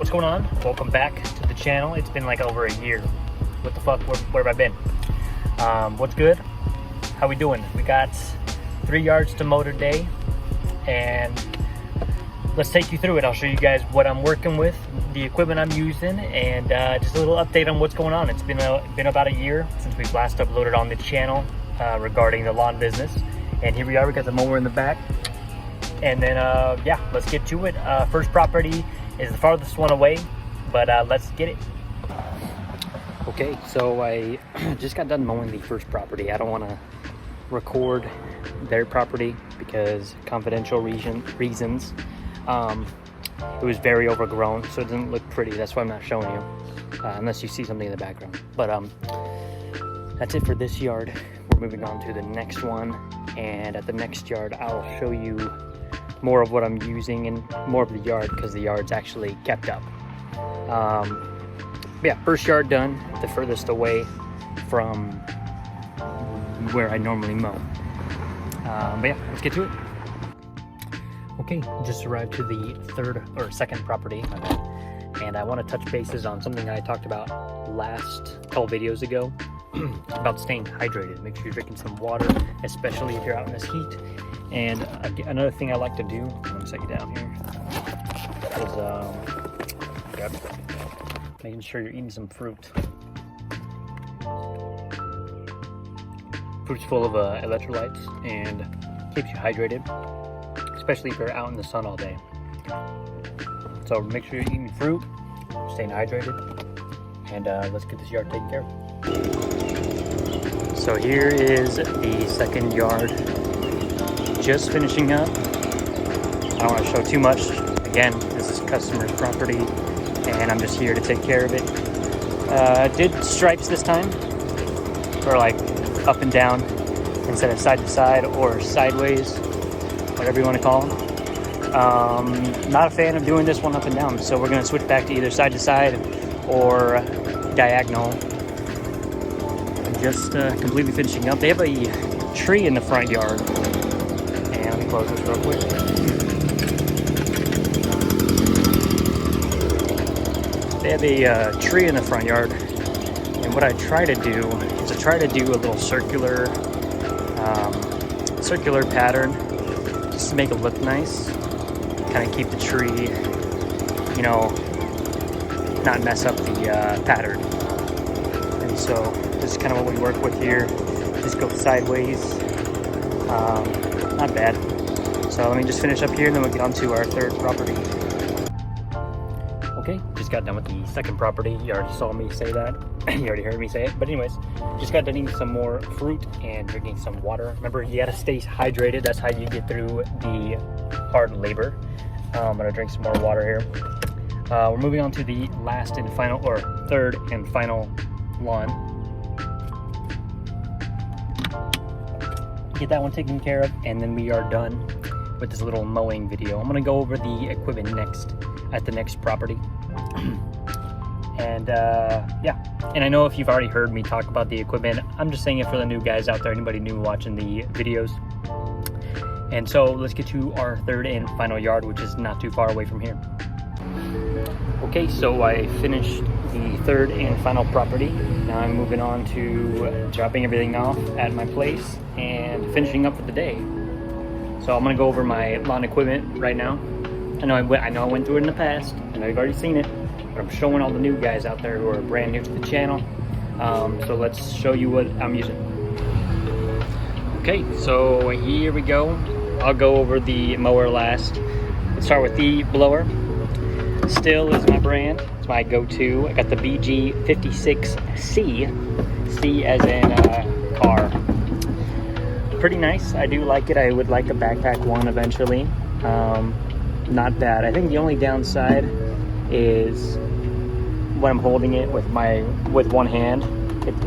What's going on? Welcome back to the channel. It's been like over a year. What the fuck? Where have I been? What's good? How we doing? We got 3 yards to mow today, and let's take you through it. I'll show you guys what I'm working with, the equipment I'm using, and just a little update on what's going on. It's been about a year since we last uploaded on the channel regarding the lawn business, and here we are. We got the mower in the back, and then yeah, let's get to it. First property is the farthest one away, but let's get it. Okay, so I just got done mowing the first property. I don't want to record their property because confidential reasons. It was very overgrown, so it didn't look pretty. That's why I'm not showing you, unless you see something in the background. But that's it for this yard. We're moving on to the next one, and at the next yard I'll show you more of what I'm using and more of the yard, because the yard's actually kept up. Yeah, first yard done, the furthest away from where I normally mow. But yeah, let's get to it. Okay, just arrived to the second property, and I want to touch bases on something I talked about last couple videos ago about staying hydrated. Make sure you're drinking some water, especially if you're out in this heat. And another thing I like to do, let me set you down here, is making sure you're eating some fruit. Fruit's full of electrolytes and keeps you hydrated, especially if you're out in the sun all day. So make sure you're eating fruit, staying hydrated, and let's get this yard taken care of. So here is the second yard, just finishing up. I don't want to show too much. Again, this is customer's property, and I'm just here to take care of it. Did stripes this time, or like up and down instead of side to side or sideways, whatever you want to call them. Not a fan of doing this one up and down, so we're going to switch back to either side to side or diagonal. Just completely finishing up. They have a tree in the front yard, and let me close this real quick. They have a tree in the front yard, and what I try to do is a little circular pattern just to make it look nice, kind of keep the tree, you know, not mess up the pattern. And so this is kind of what we work with here. Just go sideways, not bad. So let me just finish up here, and then we'll get on to our third property. Okay, just got done with the second property. You already saw me say that. You already heard me say it. But anyways, just got done eating some more fruit and drinking some water. Remember, you gotta stay hydrated. That's how you get through the hard labor. I'm gonna drink some more water here. We're moving on to the third and final lawn. Get that one taken care of, and then we are done with this little mowing video. I'm gonna go over the equipment next at the next property. And yeah, and I know if you've already heard me talk about the equipment, I'm just saying it for the new guys out there, anybody new watching the videos. And so let's get to our third and final yard, which is not too far away from here. Okay, so I finished the third and final property. Now I'm moving on to dropping everything off at my place and finishing up for the day. So I'm gonna go over my lawn equipment right now. I know I went through it in the past. I know you've already seen it, but I'm showing all the new guys out there who are brand new to the channel. So let's show you what I'm using. Okay, so here we go. I'll go over the mower last. Let's start with the blower. Still is my brand. It's my go-to. I got the BG56C. C as in car. Pretty nice. I do like it. I would like a backpack one eventually. Not bad. I think the only downside is when I'm holding it with one hand,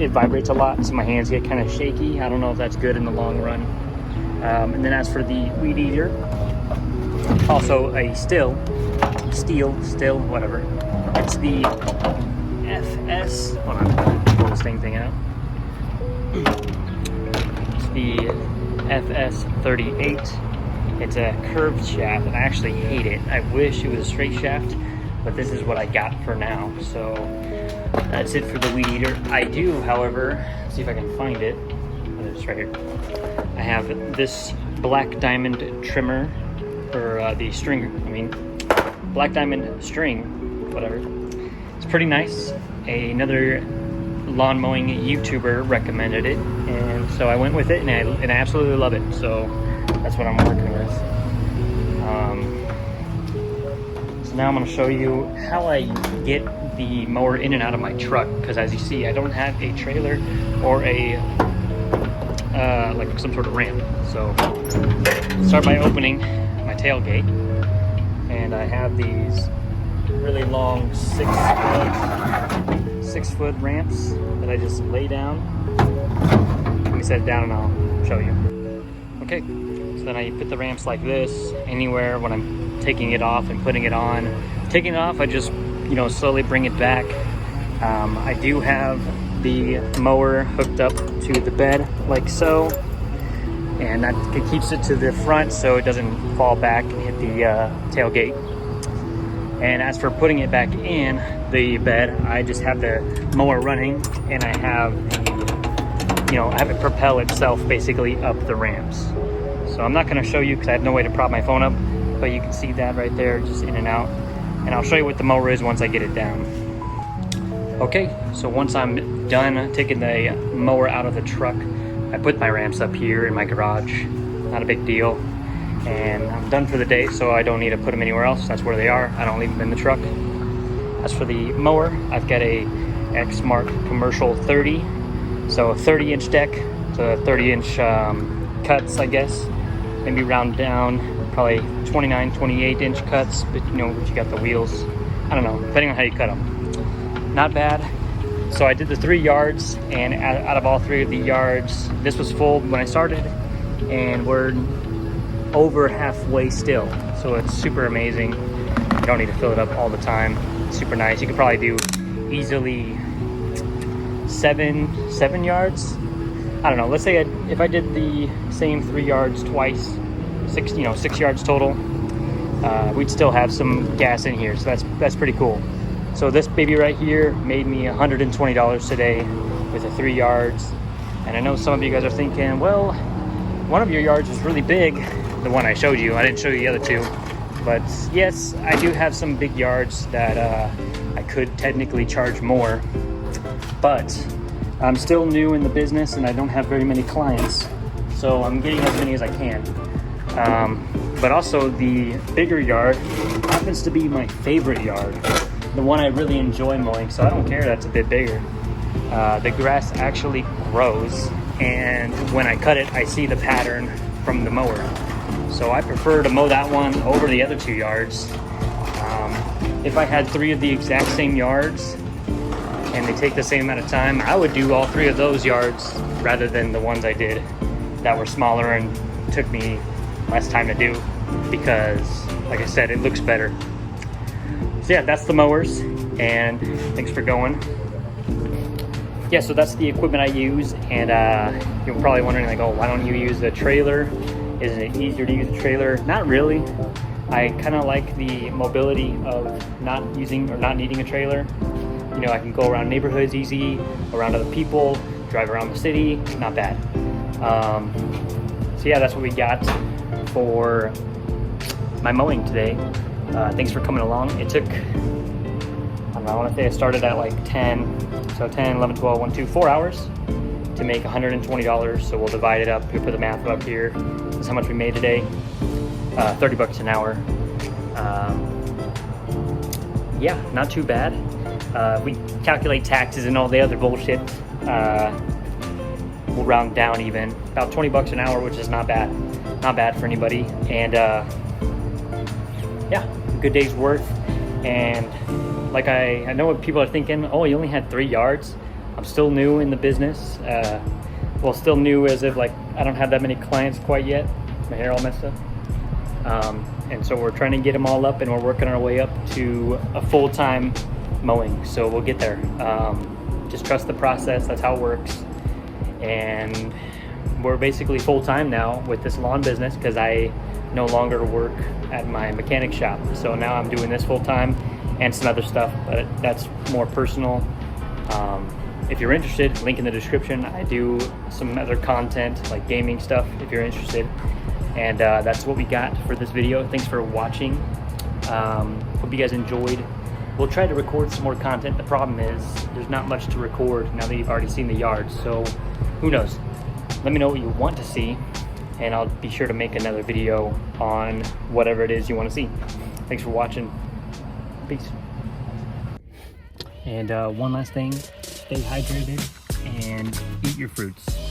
it vibrates a lot, so my hands get kind of shaky. I don't know if that's good in the long run. And then as for the weed eater, also a steel, whatever. It's the FS. Hold on, pull this thing out. It's the FS38. It's a curved shaft, and I actually hate it. I wish it was a straight shaft, but this is what I got for now. So that's it for the weed eater. I do, however, see if I can find it. It's right here. I have this black diamond trimmer for the string, black diamond string, whatever. It's pretty nice. Another lawn mowing YouTuber recommended it, and so I went with it, and I absolutely love it. So that's what I'm working with. So now I'm going to show you how I get the mower in and out of my truck, because as you see, I don't have a trailer or a like some sort of ramp. So start by opening my tailgate, and I have these really long 6-foot ramps that I just lay down. Let me set it down and I'll show you. Okay, so then I put the ramps like this anywhere when I'm taking it off and putting it on. Taking it off, I just slowly bring it back. I do have the mower hooked up to the bed like so, and that keeps it to the front so it doesn't fall back and hit the tailgate. And as for putting it back in the bed, I just have the mower running, and I have the, I have it propel itself basically up the ramps. So I'm not going to show you because I have no way to prop my phone up, but you can see that right there, just in and out. And I'll show you what the mower is once I get it down. Okay, so once I'm done taking the mower out of the truck, I put my ramps up here in my garage. Not a big deal. And I'm done for the day, so I don't need to put them anywhere else. That's where they are. I don't leave them in the truck. As for the mower, I've got a X-Mark Commercial 30. So a 30-inch deck, so 30-inch cuts, I guess. Maybe round down, probably 29, 28-inch cuts, but you got the wheels. I don't know, depending on how you cut them. Not bad. So I did the 3 yards, and out of all 3 of the yards, this was full when I started, and we're over halfway still. So it's super amazing. You don't need to fill it up all the time. It's super nice. You could probably do easily 7 yards. I don't know. Let's say if I did the same 3 yards twice, 6 yards total, we'd still have some gas in here. So that's pretty cool. So this baby right here made me $120 today with the 3 yards. And I know some of you guys are thinking, well, one of your yards was really big, the one I showed you. I didn't show you the other 2. But yes, I do have some big yards that I could technically charge more. But I'm still new in the business and I don't have very many clients. So I'm getting as many as I can. But also the bigger yard happens to be my favorite yard. The one I really enjoy mowing, so I don't care that's a bit bigger. The grass actually grows, and when I cut it, I see the pattern from the mower. So I prefer to mow that one over the other 2 yards. If I had 3 of the exact same yards, and they take the same amount of time, I would do all 3 of those yards rather than the ones I did that were smaller and took me less time to do, because, like I said, it looks better. So yeah, that's the mowers, and thanks for going. Yeah, so that's the equipment I use, and you're probably wondering, like, oh, why don't you use the trailer? Isn't it easier to use a trailer? Not really. I kind of like the mobility of not using or not needing a trailer. I can go around neighborhoods easy, around other people, drive around the city, not bad. So yeah, that's what we got for my mowing today. Thanks for coming along. It took, I want to say I started at like 10, so 10, 11, 12, 1, 2, 4 hours to make $120. So we'll divide it up. We'll put the math up here. This is how much we made today. $30 an hour. Yeah, not too bad. If we calculate taxes and all the other bullshit, we'll round down even. About $20 an hour, which is not bad. Not bad for anybody. And yeah, a good day's worth. And like I know what people are thinking, oh, you only had 3 yards. I'm still new in the business. Well, still new as if like I don't have that many clients quite yet. My hair all messed up. And so we're trying to get them all up, and we're working our way up to a full-time mowing. So we'll get there. Just trust the process. That's how it works. And we're basically full-time now with this lawn business because I no longer work at my mechanic shop. So now I'm doing this full-time, and some other stuff, but that's more personal. If you're interested, link in the description. I do some other content like gaming stuff if you're interested. And that's what we got for this video. Thanks for watching. Hope you guys enjoyed. We'll try to record some more content. The problem is there's not much to record now that you've already seen the yard, so who knows. Let me know what you want to see, and I'll be sure to make another video on whatever it is you want to see. Thanks for watching. Peace. And one last thing, stay hydrated and eat your fruits.